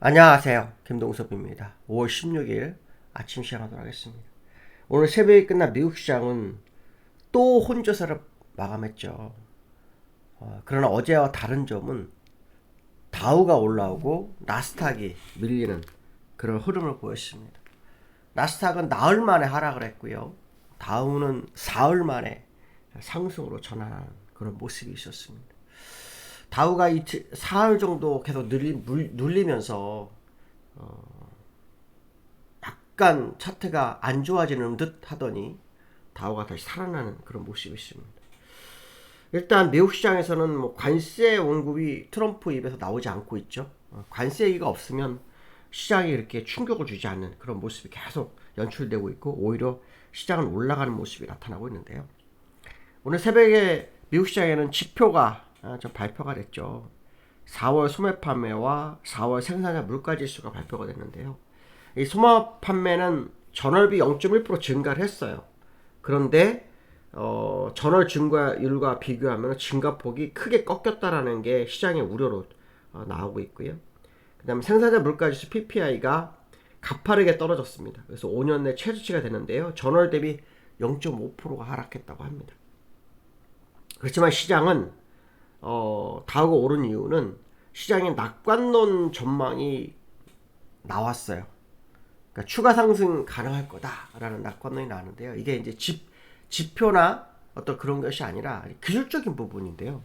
안녕하세요. 김동섭입니다. 5월 16일 아침 시작하도록 하겠습니다. 오늘 새벽에 끝난 미국 시장은 또 혼조세를 마감했죠. 그러나 어제와 다른 점은 다우가 올라오고 나스닥이 밀리는 그런 흐름을 보였습니다. 나스닥은 나흘 만에 하락을 했고요. 다우는 사흘 만에 상승으로 전환하는 그런 모습이 있었습니다. 다우가 사흘 정도 계속 눌리면서 약간 차트가 안 좋아지는 듯 하더니 다우가 다시 살아나는 그런 모습이 있습니다. 일단 미국 시장에서는 뭐 관세 언급이 트럼프 입에서 나오지 않고 있죠. 관세 얘기가 없으면 시장이 이렇게 충격을 주지 않는 그런 모습이 계속 연출되고 있고 오히려 시장은 올라가는 모습이 나타나고 있는데요. 오늘 새벽에 미국 시장에는 지표가 좀 발표가 됐죠. 4월 소매 판매와 4월 생산자 물가 지수가 발표가 됐는데요. 이 소매 판매는 전월비 0.1% 증가를 했어요. 그런데 전월 증가율과 비교하면 증가폭이 크게 꺾였다라는 게 시장의 우려로 나오고 있고요. 그 다음에 생산자 물가지수 PPI가 가파르게 떨어졌습니다. 그래서 5년 내 최저치가 되는데요. 전월 대비 0.5%가 하락했다고 합니다. 그렇지만 시장은 다우가 오른 이유는 시장의 낙관론 전망이 나왔어요. 그러니까 추가 상승 가능할 거다라는 낙관론이 나왔는데요. 이게 이제 지표나 어떤 그런 것이 아니라 기술적인 부분인데요.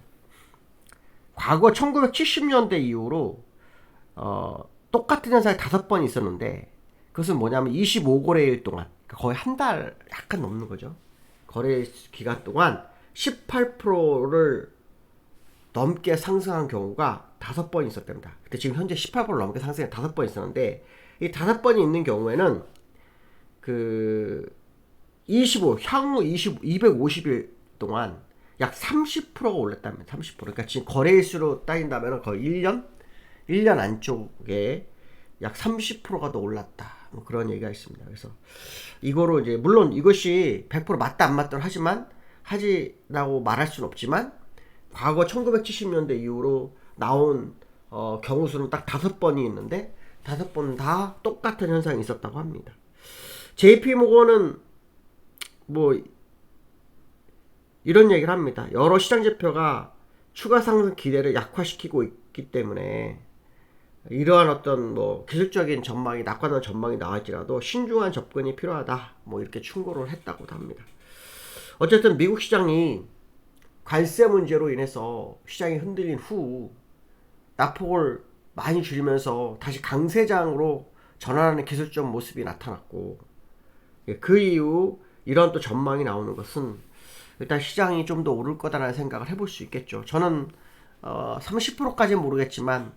과거 1970년대 이후로 똑같은 현상이 5번 있었는데 그것은 뭐냐면 25거래일 동안 그러니까 거의 한 달 약간 넘는 거죠. 거래 기간 동안 18%를 넘게 상승한 경우가 5번 있었답니다. 근데 지금 현재 18% 넘게 상승해 5번 있었는데 이 5번이 있는 경우에는 그 향후 250일 동안 약 30%가 올랐답니다. 30%. 그러니까 지금 거래일수로 따진다면 거의 1년 안쪽에 약 30%가 더 올랐다. 뭐 그런 얘기가 있습니다. 그래서 이거로 이제 물론 이것이 100% 맞다 안 맞다 하지만 하지라고 말할 수는 없지만 과거 1970년대 이후로 나온 경우 수는 딱 5번이 있는데 5번 다 똑같은 현상이 있었다고 합니다. JP모건은 뭐 이런 얘기를 합니다. 여러 시장 지표가 추가 상승 기대를 약화시키고 있기 때문에 이러한 어떤 뭐 기술적인 전망이 낙관한 전망이 나올지라도 신중한 접근이 필요하다. 뭐 이렇게 충고를 했다고도 합니다. 어쨌든 미국 시장이 관세 문제로 인해서 시장이 흔들린 후 낙폭을 많이 줄이면서 다시 강세장으로 전환하는 기술적 모습이 나타났고 그 이후 이런 또 전망이 나오는 것은 일단 시장이 좀 더 오를 거다라는 생각을 해볼 수 있겠죠. 저는 30%까지는 모르겠지만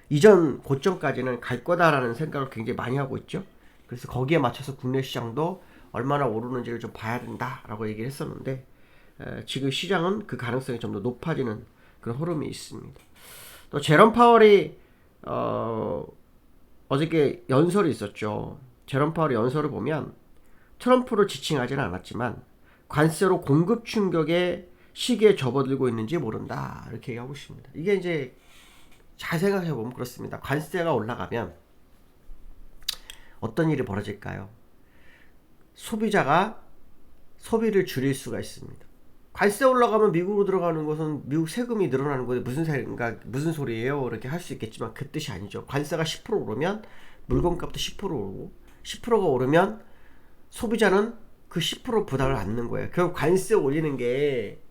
이전 고점까지는 갈 거다라는 생각을 굉장히 많이 하고 있죠. 그래서 거기에 맞춰서 국내 시장도 얼마나 오르는지를 좀 봐야 된다라고 얘기를 했었는데 지금 시장은 그 가능성이 좀 더 높아지는 그런 흐름이 있습니다. 또 제롬 파월이 어저께 연설이 있었죠. 제롬 파월의 연설을 보면 트럼프를 지칭하지는 않았지만 관세로 공급 충격의 시기에 접어들고 있는지 모른다 이렇게 얘기하고 있습니다. 이게 이제 잘 생각해보면 그렇습니다. 관세가 올라가면 어떤 일이 벌어질까요? 소비자가 소비를 줄일 수가 있습니다. 관세 올라가면 미국으로 들어가는 것은 미국 세금이 늘어나는 건데 무슨 소리예요? 이렇게 할 수 있겠지만 그 뜻이 아니죠. 관세가 10% 오르면 물건값도 10% 오르고 10%가 오르면 소비자는 그 10% 부담을 안는 거예요. 결국 관세 올리는 게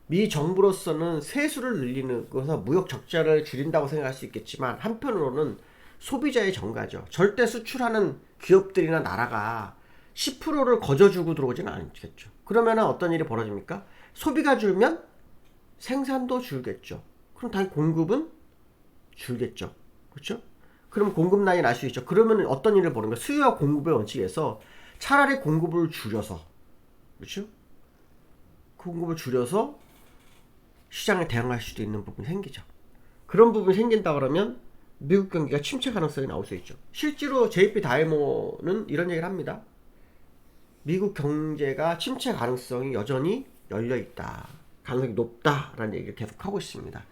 미 정부로서는 세수를 늘리는 것에서 무역 적자를 줄인다고 생각할 수 있겠지만 한편으로는 소비자의 정가죠. 절대 수출하는 기업들이나 나라가 10%를 거저주고 들어오지는 않겠죠. 그러면 어떤 일이 벌어집니까? 소비가 줄면 생산도 줄겠죠. 그럼 당연히 공급은 줄겠죠. 그렇죠? 그럼 공급 라인이 날 수 있죠. 그러면 어떤 일을 벌어집니까? 수요와 공급의 원칙에서 차라리 공급을 줄여서 그렇죠? 공급을 줄여서 시장에 대응할 수도 있는 부분이 생기죠. 그런 부분이 생긴다 그러면 미국 경기가 침체 가능성이 나올 수 있죠. 실제로 JP 다이모는 이런 얘기를 합니다. 미국 경제가 침체 가능성이 여전히 열려있다. 가능성이 높다라는 얘기를 계속 하고 있습니다.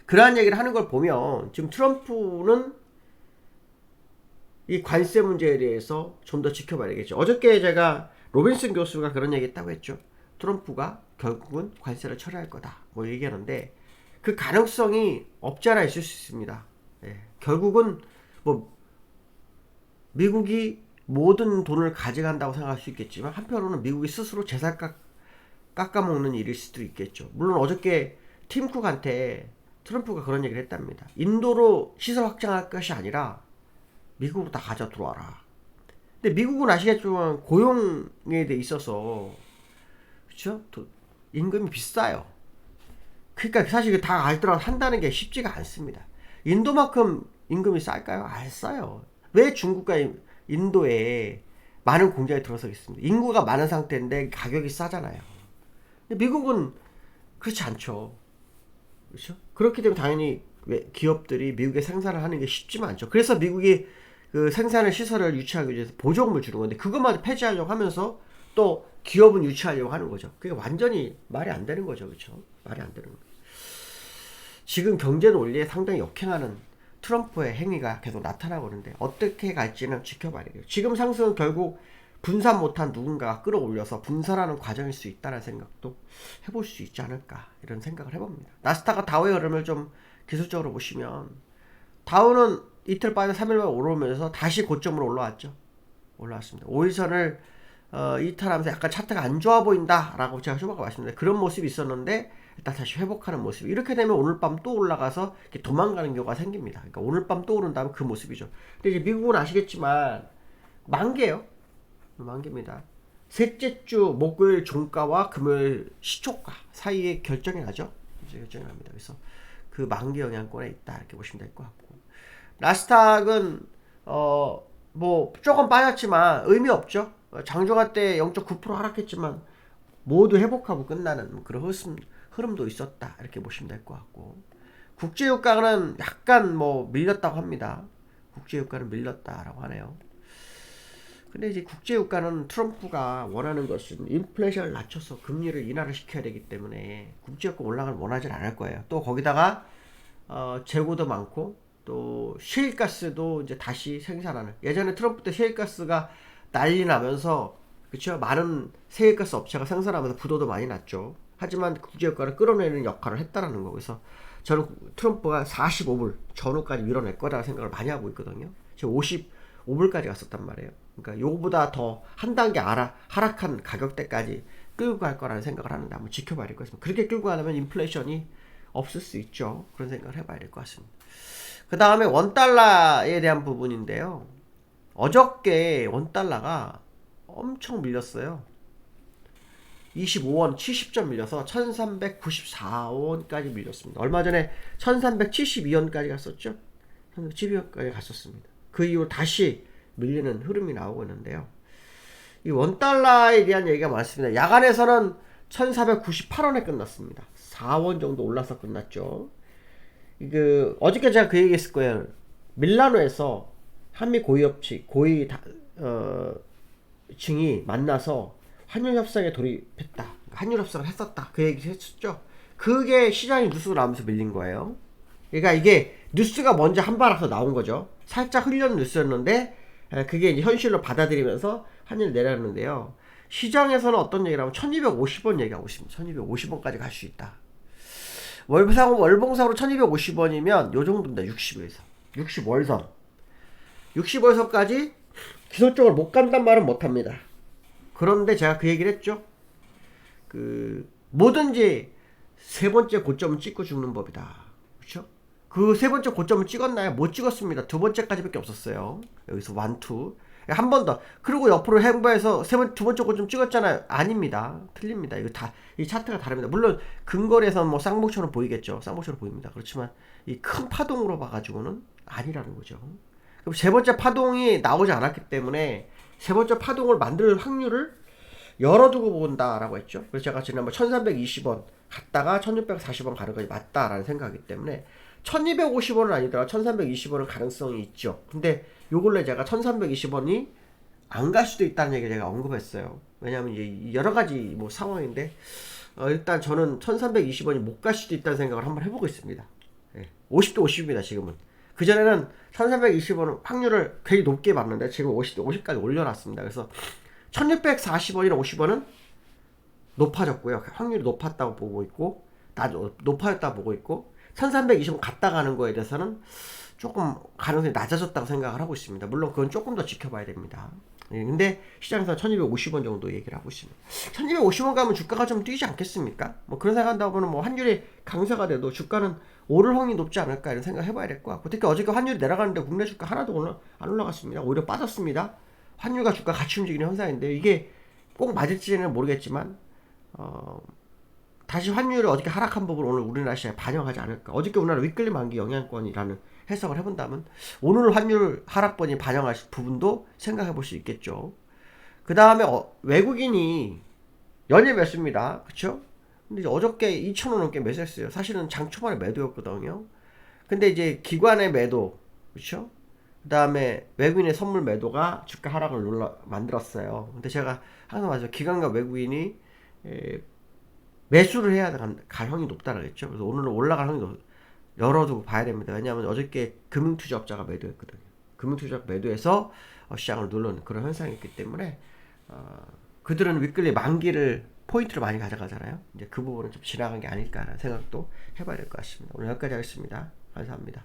그러한 얘기를 하는 걸 보면 지금 트럼프는 이 관세 문제에 대해서 좀 더 지켜봐야겠죠. 어저께 제가 로빈슨 교수가 그런 얘기 했다고 했죠. 트럼프가 결국은 관세를 철회할 거다 뭐 얘기하는데 그 가능성이 없지 않아 있을 수 있습니다. 예, 결국은 뭐 미국이 모든 돈을 가져간다고 생각할 수 있겠지만 한편으로는 미국이 스스로 재산 깎아먹는 일일 수도 있겠죠. 물론 어저께 팀 쿡한테 트럼프가 그런 얘기를 했답니다. 인도로 시설 확장할 것이 아니라 미국으로 다 가져 들어와라. 근데 미국은 아시겠지만 고용에 대 있어서 그렇죠? 임금이 비싸요. 그러니까 사실 다 알더라도 한다는 게 쉽지가 않습니다. 인도만큼 임금이 쌀까요? 안 싸요. 왜 중국과 인도에 많은 공장이 들어서 있습니다. 인구가 많은 상태인데 가격이 싸잖아요. 근데 미국은 그렇지 않죠. 그렇죠? 그렇기 때문에 당연히 기업들이 미국에 생산을 하는 게 쉽지만 않죠. 그래서 미국이 그 생산의 시설을 유치하기 위해서 보조금을 주는 건데 그것마저 폐지하려고 하면서 또 기업은 유치하려고 하는 거죠. 그게 완전히 말이 안 되는 거죠. 그렇죠? 말이 안 되는 거죠. 지금 경제 논리에 상당히 역행하는 트럼프의 행위가 계속 나타나고 있는데 어떻게 갈지는 지켜봐야 돼요. 지금 상승은 결국 분산 못한 누군가가 끌어올려서 분산하는 과정일 수 있다는 생각도 해볼 수 있지 않을까 이런 생각을 해봅니다. 나스닥과 다우의 흐름을 좀 기술적으로 보시면 다우는 이틀 빠져 3일만 오르면서 다시 고점으로 올라왔습니다. 5일선을 이탈하면서 약간 차트가 안 좋아 보인다 라고 제가 초반에 말씀드렸는데 그런 모습이 있었는데 일단 다시 회복하는 모습. 이렇게 되면 오늘 밤 또 올라가서 도망가는 경우가 생깁니다. 그러니까 오늘 밤 또 오른다면 그 모습이죠. 근데 이제 미국은 아시겠지만 만개요. 만개입니다. 셋째 주 목요일 종가와 금요일 시초가 사이에 결정이 나죠. 이제 결정이 납니다. 그래서 그 만개 영향권에 있다 이렇게 보시면 될 것 같고 나스닥은 뭐 조금 빠졌지만 의미 없죠. 장중화 때 0.9% 하락했지만 모두 회복하고 끝나는 그런 흐름도 있었다 이렇게 보시면 될 것 같고 국제유가는 약간 뭐 밀렸다고 합니다. 국제유가는 밀렸다라고 하네요. 근데 이제 국제유가는 트럼프가 원하는 것은 인플레이션을 낮춰서 금리를 인하를 시켜야 되기 때문에 국제유가 올라가는 원하진 않을 거예요. 또 거기다가 재고도 많고 또 셰일가스도 이제 다시 생산하는 예전에 트럼프 때 셰일가스가 난리 나면서 그쵸 많은 셰일가스 업체가 생산하면서 부도도 많이 났죠. 하지만 국제유가를 끌어내는 역할을 했다라는 거. 그래서 저는 트럼프가 45불 전후까지 밀어낼 거라고 생각을 많이 하고 있거든요. 지금 55불까지 갔었단 말이에요. 그러니까 요거보다 더 한 단계 하락한 가격대까지 끌고 갈 거라는 생각을 하는데 한번 지켜봐야 될 것 같습니다. 그렇게 끌고 가려면 인플레이션이 없을 수 있죠. 그런 생각을 해봐야 될 것 같습니다. 그 다음에 원달러에 대한 부분인데요. 어저께 원달러가 엄청 밀렸어요. 25원 70점 밀려서 1394원까지 밀렸습니다. 얼마 전에 1372원까지 갔었죠. 1372원까지 갔었습니다. 그 이후 다시 밀리는 흐름이 나오고 있는데요. 이 원달러에 대한 얘기가 많습니다. 야간에서는 1498원에 끝났습니다. 4원 정도 올라서 끝났죠. 어저께 제가 그 얘기 했을 거예요. 밀라노에서 한미 층이 만나서 환율 협상에 돌입했다. 환율 협상을 했었다. 그 얘기 했었죠. 그게 시장이 뉴스로 나오면서 밀린 거예요. 그러니까 이게 뉴스가 먼저 한 발악서 나온 거죠. 살짝 흘려는 뉴스였는데 그게 이제 현실로 받아들이면서 환율을 내렸는데요. 시장에서는 어떤 얘기를 하면 1250원 얘기하고 있습니다. 1250원까지 갈 수 있다. 월봉상으로 1250원이면 요 정도입니다. 60월선 60월선까지 기술적으로 못 간단 말은 못합니다. 그런데 제가 그 얘기를 했죠. 뭐든지 세 번째 고점을 찍고 죽는 법이다. 그렇죠? 그 세 번째 고점을 찍었나요? 못 찍었습니다. 두 번째까지밖에 없었어요. 여기서 1, 2. 한 번 더. 그리고 옆으로 행보해서 두 번째 고점 찍었잖아요. 아닙니다. 틀립니다. 이 차트가 다릅니다. 물론 근거리에서는 뭐 쌍목처럼 보이겠죠. 쌍목처럼 보입니다. 그렇지만 이 큰 파동으로 봐가지고는 아니라는 거죠. 그럼 세 번째 파동이 나오지 않았기 때문에 세 번째 파동을 만들 확률을 열어두고 본다라고 했죠. 그래서 제가 지난번 1320원 갔다가 1640원 가는 것이 맞다라는 생각이기 때문에 1250원은 아니더라 1320원은 가능성이 있죠. 근데 요 근래 제가 1320원이 안 갈 수도 있다는 얘기를 제가 언급했어요. 왜냐하면 이제 여러 가지 뭐 상황인데 일단 저는 1320원이 못 갈 수도 있다는 생각을 한번 해보고 있습니다. 50대 50입니다 지금은. 그전에는 1320원은 확률을 굉장히 높게 봤는데 지금 50까지 올려놨습니다. 그래서 1640원이나 50원은 높아졌고요. 확률이 높았다고 보고 있고, 높아졌다고 보고 있고, 1320원 갔다 가는 거에 대해서는 조금 가능성이 낮아졌다고 생각을 하고 있습니다. 물론 그건 조금 더 지켜봐야 됩니다. 예, 근데 시장에서 1250원 정도 얘기를 하고 있습니다. 1250원 가면 주가가 좀 뛰지 않겠습니까? 뭐 그런 생각한다고 보면 뭐 환율이 강세가 돼도 주가는 오를 확률이 높지 않을까 이런 생각 해봐야 될 것 같고, 특히 어저께 환율이 내려가는데 국내 주가 하나도 안 올라갔습니다. 오히려 빠졌습니다. 환율과 주가 같이 움직이는 현상인데 이게 꼭 맞을지는 모르겠지만 다시 환율이 어저께 하락한 부분 오늘 우리나라 시장에 반영하지 않을까. 어저께 우리나라 위클리 만기 영향권이라는 해석을 해본다면 오늘 환율 하락분이 반영할 부분도 생각해 볼 수 있겠죠. 그 다음에 외국인이 연일 매수입니다. 그쵸? 근데 이제 어저께 2,000원 넘게 매수했어요. 사실은 장 초반에 매도였거든요. 근데 이제 기관의 매도, 그쵸? 그 다음에 외국인의 선물 매도가 주가 하락을 만들었어요. 근데 제가 항상 말해서 기관과 외국인이 매수를 해야 갈 확률이 높다고 했죠. 그래서 오늘은 올라갈 확률이 열어두고 봐야 됩니다. 왜냐하면 어저께 금융투자업자가 매도했거든요. 금융투자업 매도해서 시장을 눌러는 그런 현상이 있기 때문에 그들은 위클리 만기를 포인트로 많이 가져가잖아요. 이제 그 부분은 좀 지나간 게 아닐까라는 생각도 해봐야 될 것 같습니다. 오늘 여기까지 하겠습니다. 감사합니다.